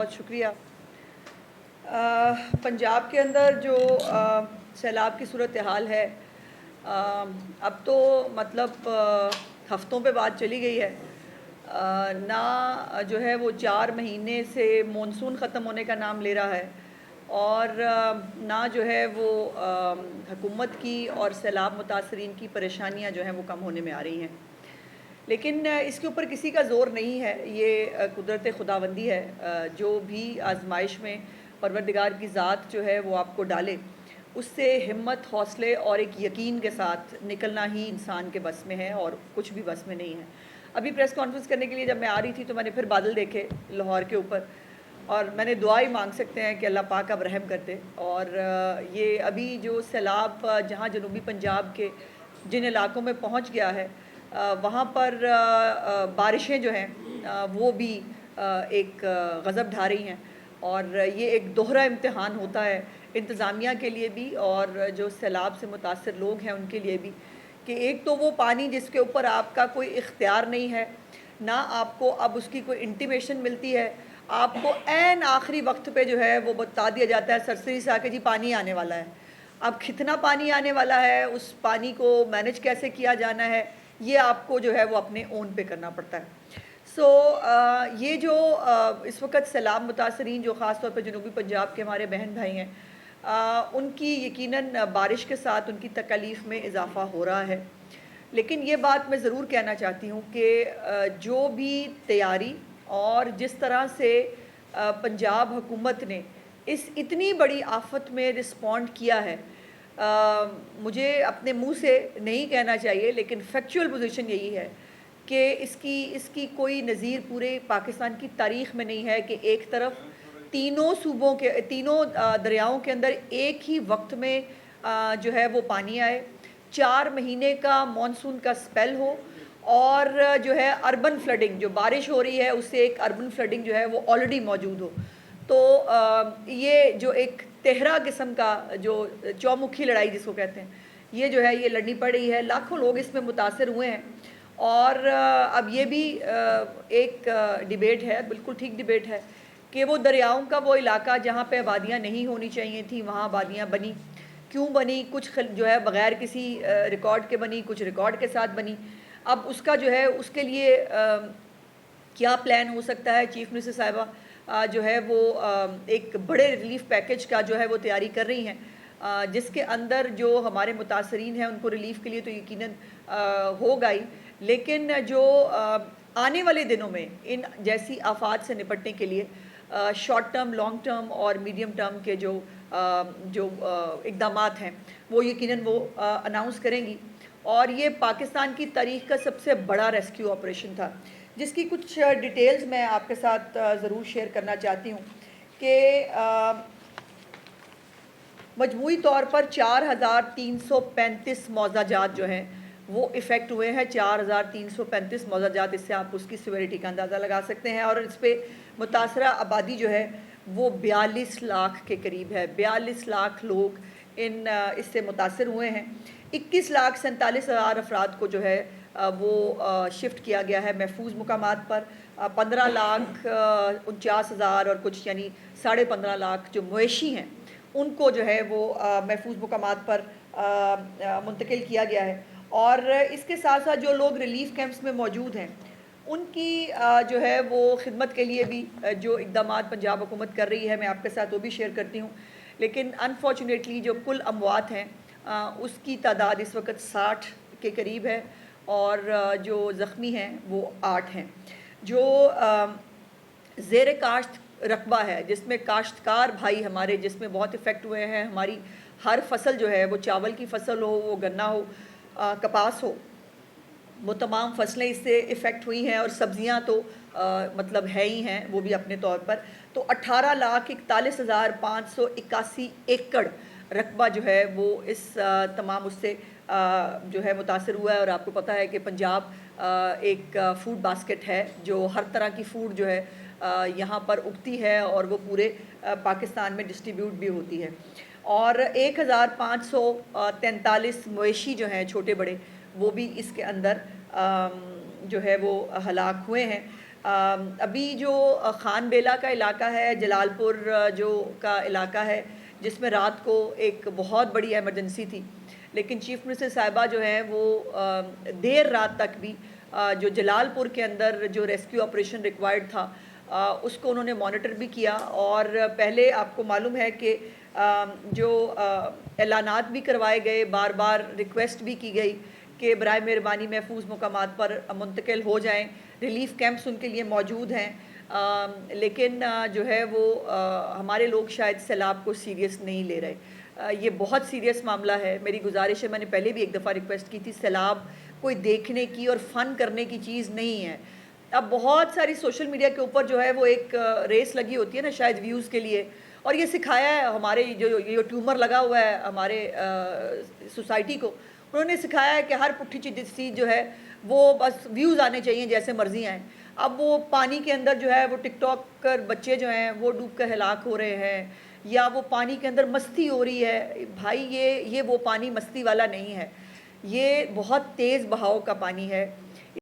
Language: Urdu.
بہت شکریہ۔ پنجاب کے اندر جو سیلاب کی صورتحال ہے، اب تو مطلب ہفتوں پہ بات چلی گئی ہے۔ نہ جو ہے وہ 4 مہینے سے مونسون ختم ہونے کا نام لے رہا ہے، اور نہ جو ہے وہ حکومت کی اور سیلاب متاثرین کی پریشانیاں جو ہیں وہ کم ہونے میں آ رہی ہیں۔ لیکن اس کے اوپر کسی کا زور نہیں ہے، یہ قدرت خداوندی ہے۔ جو بھی آزمائش میں پروردگار کی ذات جو ہے وہ آپ کو ڈالے، اس سے ہمت، حوصلے اور ایک یقین کے ساتھ نکلنا ہی انسان کے بس میں ہے، اور کچھ بھی بس میں نہیں ہے۔ ابھی پریس کانفرنس کرنے کے لیے جب میں آ رہی تھی تو میں نے پھر بادل دیکھے لاہور کے اوپر، اور میں نے دعا ہی مانگ سکتے ہیں کہ اللہ پاک اب رحم کرتے۔ اور یہ ابھی جو سیلاب جہاں جنوبی پنجاب کے جن علاقوں میں پہنچ گیا ہے، وہاں پر بارشیں جو ہیں وہ بھی ایک غضب ڈھا رہی ہیں، اور یہ ایک دوہرا امتحان ہوتا ہے انتظامیہ کے لیے بھی اور جو سیلاب سے متاثر لوگ ہیں ان کے لیے بھی، کہ ایک تو وہ پانی جس کے اوپر آپ کا کوئی اختیار نہیں ہے، نہ آپ کو اب اس کی کوئی انٹیمیشن ملتی ہے، آپ کو عین آخری وقت پہ جو ہے وہ بتا دیا جاتا ہے سرسری سے آ کے جی پانی آنے والا ہے۔ اب کتنا پانی آنے والا ہے، اس پانی کو مینج کیسے کیا جانا ہے، یہ آپ کو جو ہے وہ اپنے اون پہ کرنا پڑتا ہے۔ یہ جو اس وقت سیلاب متاثرین جو خاص طور پہ جنوبی پنجاب کے ہمارے بہن بھائی ہیں، ان کی یقیناً بارش کے ساتھ ان کی تکالیف میں اضافہ ہو رہا ہے۔ لیکن یہ بات میں ضرور کہنا چاہتی ہوں کہ جو بھی تیاری اور جس طرح سے پنجاب حکومت نے اس اتنی بڑی آفت میں رسپونڈ کیا ہے، مجھے اپنے منہ سے نہیں کہنا چاہیے لیکن فیکچول پوزیشن یہی ہے کہ اس کی کوئی نظیر پورے پاکستان کی تاریخ میں نہیں ہے کہ ایک طرف تینوں صوبوں کے تینوں دریاؤں کے اندر ایک ہی وقت میں جو ہے وہ پانی آئے، 4 مہینے کا مانسون کا سپیل ہو، اور جو ہے اربن فلڈنگ جو بارش ہو رہی ہے اس سے ایک اربن فلڈنگ جو ہے وہ آلریڈی موجود ہو۔ تو یہ جو ایک تہرا قسم کا جو چومکھی لڑائی جس کو کہتے ہیں، یہ جو ہے یہ لڑنی پڑ رہی ہے، لاکھوں لوگ اس میں متاثر ہوئے ہیں۔ اور اب یہ بھی ایک ڈیبیٹ ہے، بالکل ٹھیک ڈیبیٹ ہے، کہ وہ دریاؤں کا وہ علاقہ جہاں پہ آبادیاں نہیں ہونی چاہیے تھیں وہاں آبادیاں بنی، کیوں بنی؟ کچھ جو ہے بغیر کسی ریکارڈ کے بنی، کچھ ریکارڈ کے ساتھ بنی۔ اب اس کا جو ہے اس کے لیے کیا پلان ہو سکتا ہے؟ چیف منسٹر صاحبہ جو ہے وہ ایک بڑے ریلیف پیکج کا جو ہے وہ تیاری کر رہی ہیں، جس کے اندر جو ہمارے متاثرین ہیں ان کو ریلیف کے لیے تو یقیناً ہوگا ہی، لیکن جو آنے والے دنوں میں ان جیسی آفات سے نپٹنے کے لیے شارٹ ٹرم، لانگ ٹرم اور میڈیم ٹرم کے جو اقدامات ہیں وہ یقیناً وہ اناؤنس کریں گی۔ اور یہ پاکستان کی تاریخ کا سب سے بڑا ریسکیو آپریشن تھا، جس کی کچھ ڈیٹیلز میں آپ کے ساتھ ضرور شیئر کرنا چاہتی ہوں کہ مجموعی طور پر 4335 موضوع جات جو ہیں وہ افیکٹ ہوئے ہیں۔ 4335 موضوع جات، اس سے آپ اس کی سیویریٹی کا اندازہ لگا سکتے ہیں، اور اس پہ متاثرہ آبادی جو ہے وہ 42 لاکھ کے قریب ہے۔ 42 لاکھ لوگ اس سے متاثر ہوئے ہیں۔ 21,47,000 افراد کو جو ہے وہ شفٹ کیا گیا ہے محفوظ مقامات پر۔ 15,49,000 اور کچھ یعنی 15.5 لاکھ جو مویشی ہیں ان کو جو ہے وہ محفوظ مقامات پر منتقل کیا گیا ہے۔ اور اس کے ساتھ ساتھ جو لوگ ریلیف کیمپس میں موجود ہیں ان کی جو ہے وہ خدمت کے لیے بھی جو اقدامات پنجاب حکومت کر رہی ہے میں آپ کے ساتھ وہ بھی شیئر کرتی ہوں۔ لیکن انفارچونیٹلی جو کل اموات ہیں اس کی تعداد اس وقت 60 کے قریب ہے، اور جو زخمی ہیں وہ 8 ہیں۔ جو زیر کاشت رقبہ ہے جس میں کاشتکار بھائی ہمارے جس میں بہت افیکٹ ہوئے ہیں، ہماری ہر فصل جو ہے وہ چاول کی فصل ہو، وہ گنا ہو، کپاس ہو، وہ تمام فصلیں اس سے افیکٹ ہوئی ہیں، اور سبزیاں تو مطلب ہے ہی ہیں وہ بھی اپنے طور پر۔ تو 18,41,581 ایکڑ رقبہ جو ہے وہ اس تمام اس سے جو ہے متاثر ہوا ہے۔ اور آپ کو پتہ ہے کہ پنجاب ایک فوڈ باسکٹ ہے، جو ہر طرح کی فوڈ جو ہے یہاں پر اگتی ہے اور وہ پورے پاکستان میں ڈسٹریبیوٹ بھی ہوتی ہے۔ اور 1,543 مویشی جو ہیں چھوٹے بڑے وہ بھی اس کے اندر جو ہے وہ ہلاک ہوئے ہیں۔ ابھی جو خان بیلا کا علاقہ ہے، جلال پور جو کا علاقہ ہے، جس میں رات کو ایک بہت بڑی ایمرجنسی تھی، لیکن چیف منسٹر صاحبہ جو ہیں وہ دیر رات تک بھی جو جلال پور کے اندر جو ریسکیو آپریشن ریکوائرڈ تھا اس کو انہوں نے مانیٹر بھی کیا. اور پہلے آپ کو معلوم ہے کہ جو اعلانات بھی کروائے گئے، بار بار ریکویسٹ بھی کی گئی کہ برائے مہربانی محفوظ مقامات پر منتقل ہو جائیں، ریلیف کیمپس ان کے لیے موجود ہیں. لیکن جو ہے وہ ہمارے لوگ شاید سیلاب کو سیریس نہیں لے رہے. یہ بہت سیریس معاملہ ہے. میری گزارش ہے، میں نے پہلے بھی ایک دفعہ ریکویسٹ کی تھی، سیلاب کوئی دیکھنے کی اور فن کرنے کی چیز نہیں ہے. اب بہت ساری سوشل میڈیا کے اوپر جو ہے وہ ایک ریس لگی ہوتی ہے نا، شاید ویوز کے لیے، اور یہ سکھایا ہے ہمارے جو ٹیومر لگا ہوا ہے ہمارے سوسائٹی کو، انہوں نے سکھایا ہے کہ ہر پٹھی چیز جو ہے وہ بس ویوز آنے چاہیے جیسے مرضی آئیں. اب وہ پانی کے اندر جو ہے وہ ٹک ٹاک کر بچے جو ہیں وہ ڈوب کر ہلاک ہو رہے ہیں، یا وہ پانی کے اندر مستی ہو رہی ہے. بھائی یہ وہ پانی مستی والا نہیں ہے، یہ بہت تیز بہاؤ کا پانی ہے.